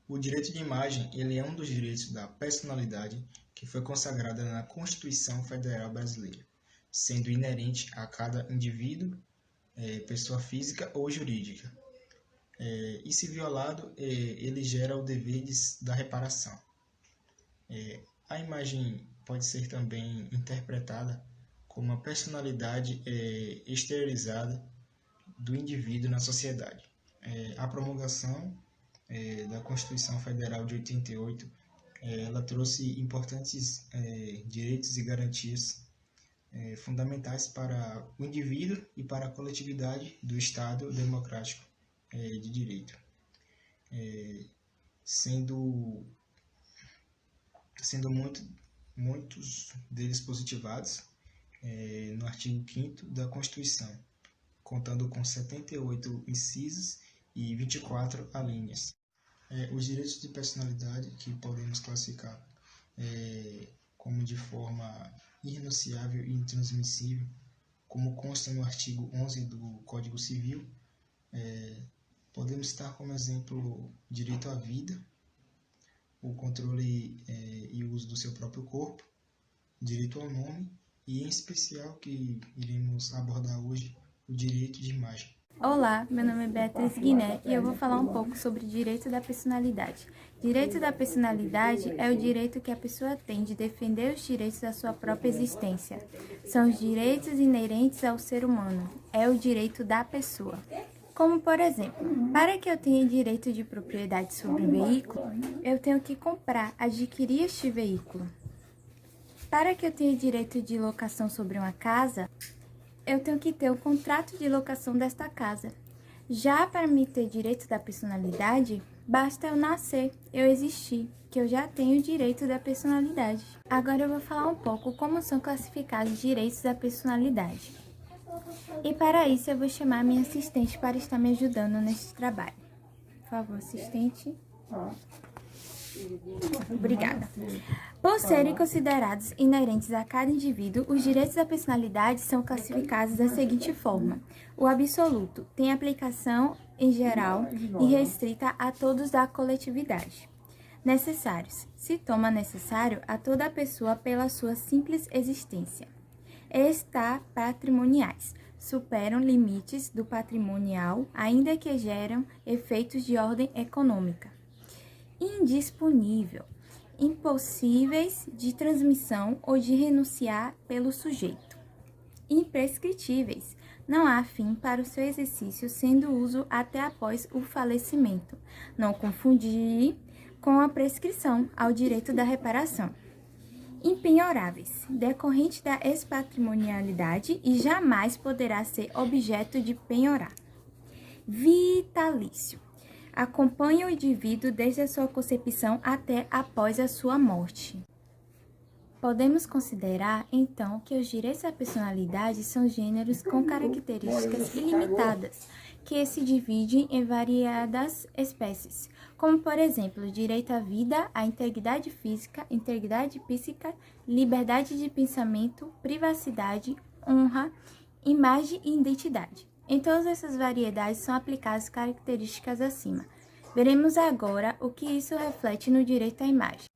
O direito de imagem ele é um dos direitos da personalidade que foi consagrada na Constituição Federal Brasileira, sendo inerente a cada indivíduo, pessoa física ou jurídica. E se violado, ele gera o dever da reparação. A imagem pode ser também interpretada como uma personalidade exteriorizada do indivíduo na sociedade. A promulgação da Constituição Federal de 88, ela trouxe importantes direitos e garantias fundamentais para o indivíduo e para a coletividade do Estado democrático de direito, sendo muitos deles positivados no artigo 5º da Constituição, contando com 78 incisos e 24 alíneas. Os direitos de personalidade que podemos classificar como de forma irrenunciável e intransmissível, como consta no artigo 11 do Código Civil, podemos citar como exemplo direito à vida, o controle e o uso do seu próprio corpo, direito ao nome e, em especial, que iremos abordar hoje, o direito de imagem. Olá, meu nome é Beatriz Guiné e eu vou falar um pouco sobre o direito da personalidade. Direito da personalidade é o direito que a pessoa tem de defender os direitos da sua própria existência. São os direitos inerentes ao ser humano, é o direito da pessoa. Como, por exemplo, para que eu tenha direito de propriedade sobre um veículo, eu tenho que comprar, adquirir este veículo. Para que eu tenha direito de locação sobre uma casa, eu tenho que ter o contrato de locação desta casa. Já para me ter direito da personalidade, basta eu nascer, eu existir, que eu já tenho o direito da personalidade. Agora eu vou falar um pouco como são classificados os direitos da personalidade. E para isso eu vou chamar minha assistente para estar me ajudando nesse trabalho. Por favor, assistente. Obrigada. Por serem considerados inerentes a cada indivíduo, os direitos da personalidade são classificados da seguinte forma. O absoluto tem aplicação em geral e restrita a todos da coletividade. Necessários. Se toma necessário a toda pessoa pela sua simples existência. Extrapatrimoniais. Superam limites do patrimonial, ainda que geram efeitos de ordem econômica. Indisponível, impossíveis de transmissão ou de renunciar pelo sujeito. Imprescritíveis, não há fim para o seu exercício, sendo uso até após o falecimento. Não confundir com a prescrição ao direito da reparação. Impenhoráveis, decorrente da expatrimonialidade e jamais poderá ser objeto de penhorar. Vitalício. Acompanha o indivíduo desde a sua concepção até após a sua morte. Podemos considerar, então, que os direitos da personalidade são gêneros com características ilimitadas, que se dividem em variadas espécies, como, por exemplo, o direito à vida, à integridade física, integridade psíquica, liberdade de pensamento, privacidade, honra, imagem e identidade. Em todas essas variedades são aplicadas características acima. Veremos agora o que isso reflete no direito à imagem.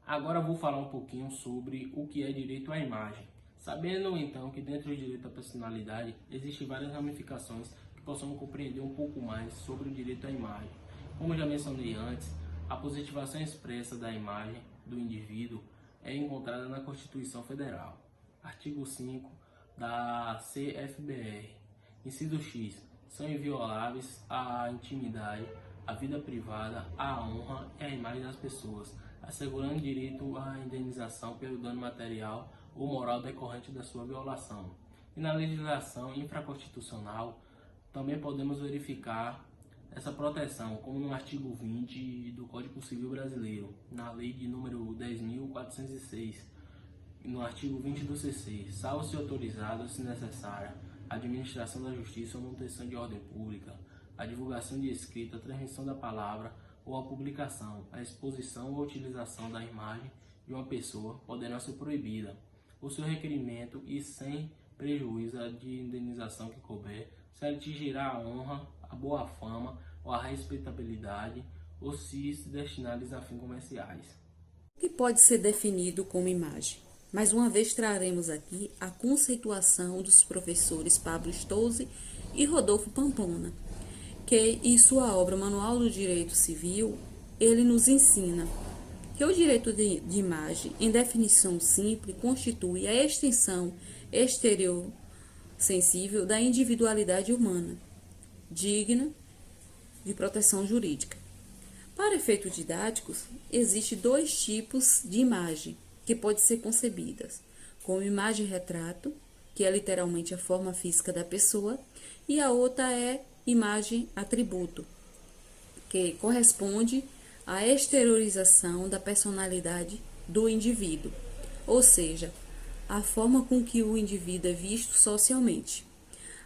Agora vou falar um pouquinho sobre o que é direito à imagem. Sabendo então que dentro do direito à personalidade existem várias ramificações que possamos compreender um pouco mais sobre o direito à imagem. Como já mencionei antes, a positivação expressa da imagem do indivíduo é encontrada na Constituição Federal, artigo 5 da CFBR. Inciso X. São invioláveis a intimidade, a vida privada, a honra e a imagem das pessoas, assegurando direito à indenização pelo dano material ou moral decorrente da sua violação. E na legislação infraconstitucional, também podemos verificar essa proteção, como no artigo 20 do Código Civil Brasileiro, na Lei de número 10.406, no artigo 20 do CC, salvo se autorizado, se necessária, a administração da justiça ou manutenção de ordem pública, a divulgação de escrita, a transmissão da palavra ou a publicação, a exposição ou a utilização da imagem de uma pessoa poderá ser proibida. O seu requerimento e sem prejuízo de indenização que couber, se atingirá a honra, a boa fama ou a respeitabilidade ou se destinados a fins comerciais. O que pode ser definido como imagem? Mais uma vez traremos aqui a conceituação dos professores Pablo Stolze e Rodolfo Pamplona, que em sua obra Manual do Direito Civil, ele nos ensina que o direito de imagem, em definição simples, constitui a extensão exterior sensível da individualidade humana, digna de proteção jurídica. Para efeitos didáticos, existem dois tipos de imagem que podem ser concebidas, como imagem-retrato, que é literalmente a forma física da pessoa, e a outra é imagem-atributo, que corresponde à exteriorização da personalidade do indivíduo, ou seja, a forma com que o indivíduo é visto socialmente.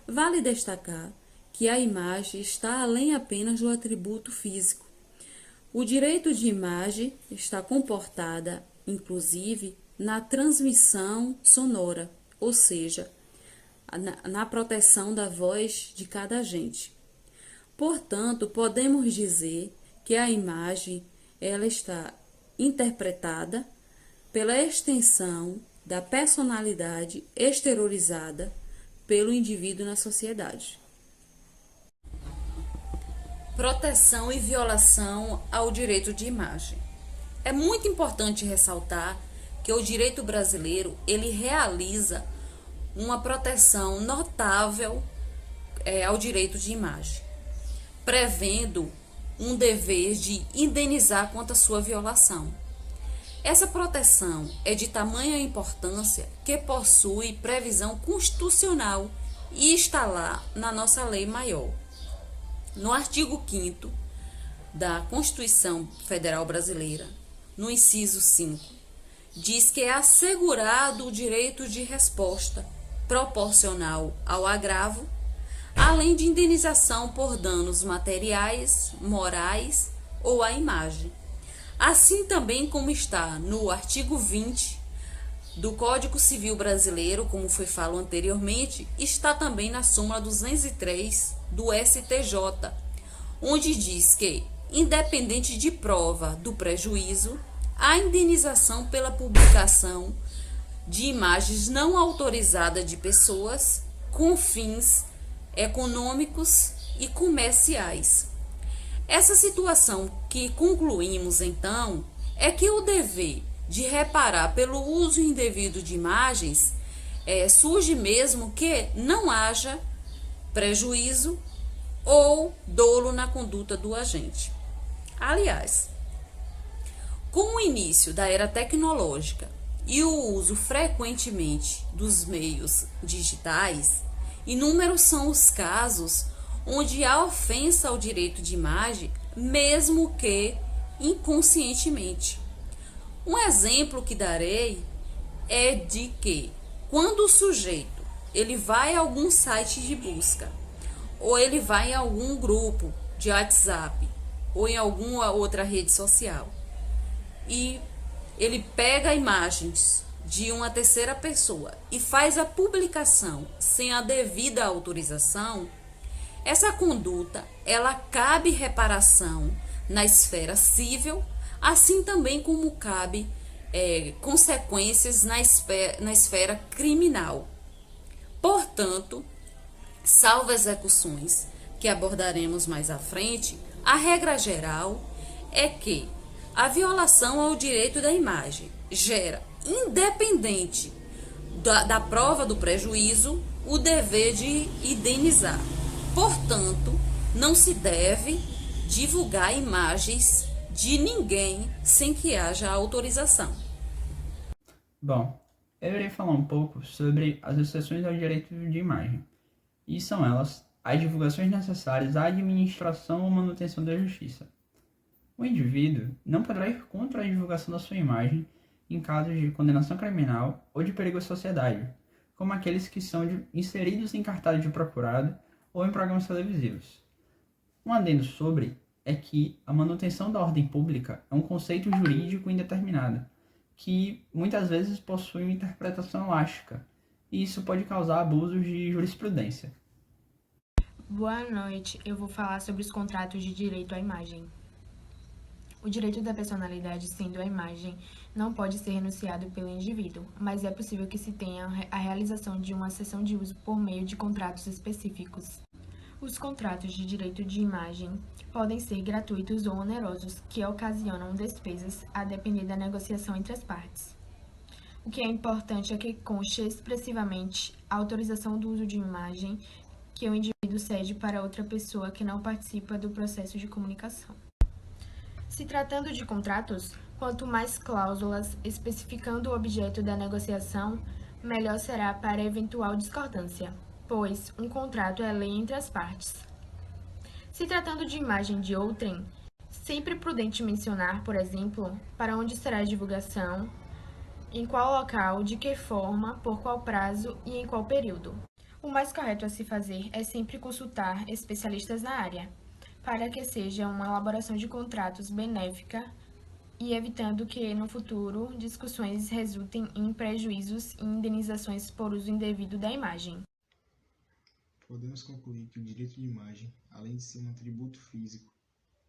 Vale destacar que a imagem está além apenas do atributo físico. O direito de imagem está comportada, inclusive, na transmissão sonora, ou seja, na proteção da voz de cada agente. Portanto, podemos dizer que a imagem ela está interpretada pela extensão da personalidade exteriorizada pelo indivíduo na sociedade. Proteção e violação ao direito de imagem. É muito importante ressaltar que o direito brasileiro ele realiza uma proteção notável ao direito de imagem, prevendo um dever de indenizar contra sua violação. Essa proteção é de tamanha importância que possui previsão constitucional e está lá na nossa lei maior. No artigo 5º da Constituição Federal Brasileira, no inciso 5, diz que é assegurado o direito de resposta proporcional ao agravo, além de indenização por danos materiais, morais ou à imagem. Assim também como está no artigo 20 do Código Civil Brasileiro, como foi falado anteriormente, está também na súmula 203 do STJ, onde diz que, independente de prova do prejuízo, a indenização pela publicação de imagens não autorizadas de pessoas com fins econômicos e comerciais. Essa situação que concluímos então é que o dever de reparar pelo uso indevido de imagens surge mesmo que não haja prejuízo ou dolo na conduta do agente. Aliás, com o início da era tecnológica e o uso frequentemente dos meios digitais, inúmeros são os casos onde há ofensa ao direito de imagem, mesmo que inconscientemente. Um exemplo que darei é de que, quando o sujeito ele vai a algum site de busca, ou ele vai em algum grupo de WhatsApp, ou em alguma outra rede social, e ele pega imagens de uma terceira pessoa e faz a publicação sem a devida autorização, essa conduta, ela cabe reparação na esfera civil, assim também como cabe consequências na esfera criminal. Portanto, salvo execuções que abordaremos mais à frente, a regra geral é que a violação ao direito da imagem gera, independente da prova do prejuízo, o dever de indenizar. Portanto, não se deve divulgar imagens de ninguém sem que haja autorização. Bom, eu irei falar um pouco sobre as exceções ao direito de imagem. E são elas as divulgações necessárias à administração ou manutenção da justiça. O indivíduo não poderá ir contra a divulgação da sua imagem em casos de condenação criminal ou de perigo à sociedade, como aqueles que são inseridos em cartazes de procurado ou em programas televisivos. Um adendo sobre é que a manutenção da ordem pública é um conceito jurídico indeterminado, que muitas vezes possui uma interpretação elástica, e isso pode causar abusos de jurisprudência. Boa noite, eu vou falar sobre os contratos de direito à imagem. O direito da personalidade, sendo a imagem, não pode ser renunciado pelo indivíduo, mas é possível que se tenha a realização de uma cessão de uso por meio de contratos específicos. Os contratos de direito de imagem podem ser gratuitos ou onerosos, que ocasionam despesas a depender da negociação entre as partes. O que é importante é que conste expressivamente a autorização do uso de imagem que o indivíduo cede para outra pessoa que não participa do processo de comunicação. Se tratando de contratos, quanto mais cláusulas especificando o objeto da negociação, melhor será para eventual discordância, pois um contrato é lei entre as partes. Se tratando de imagem de outrem, sempre prudente mencionar, por exemplo, para onde será a divulgação, em qual local, de que forma, por qual prazo e em qual período. O mais correto a se fazer é sempre consultar especialistas na área, para que seja uma elaboração de contratos benéfica e evitando que, no futuro, discussões resultem em prejuízos e indenizações por uso indevido da imagem. Podemos concluir que o direito de imagem, além de ser um atributo físico,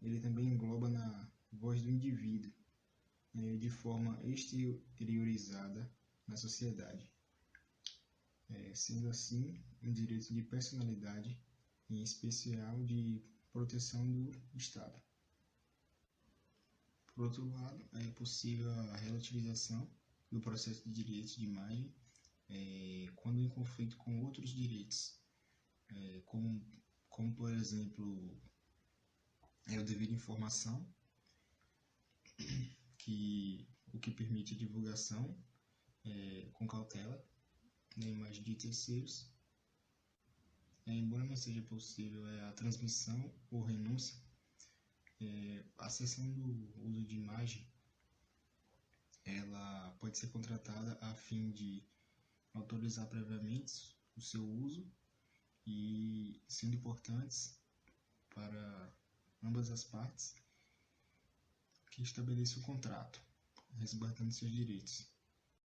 ele também engloba na voz do indivíduo, de forma exteriorizada na sociedade. Sendo assim, um direito de personalidade, em especial de proteção do Estado. Por outro lado, é possível a relativização do processo de direitos de imagem quando em conflito com outros direitos, como por exemplo, o dever de informação, o que permite a divulgação com cautela na imagem de terceiros, embora não seja possível a transmissão ou renúncia, a cessão do uso de imagem ela pode ser contratada a fim de autorizar previamente o seu uso e sendo importantes para ambas as partes que estabeleçam o contrato, resguardando seus direitos.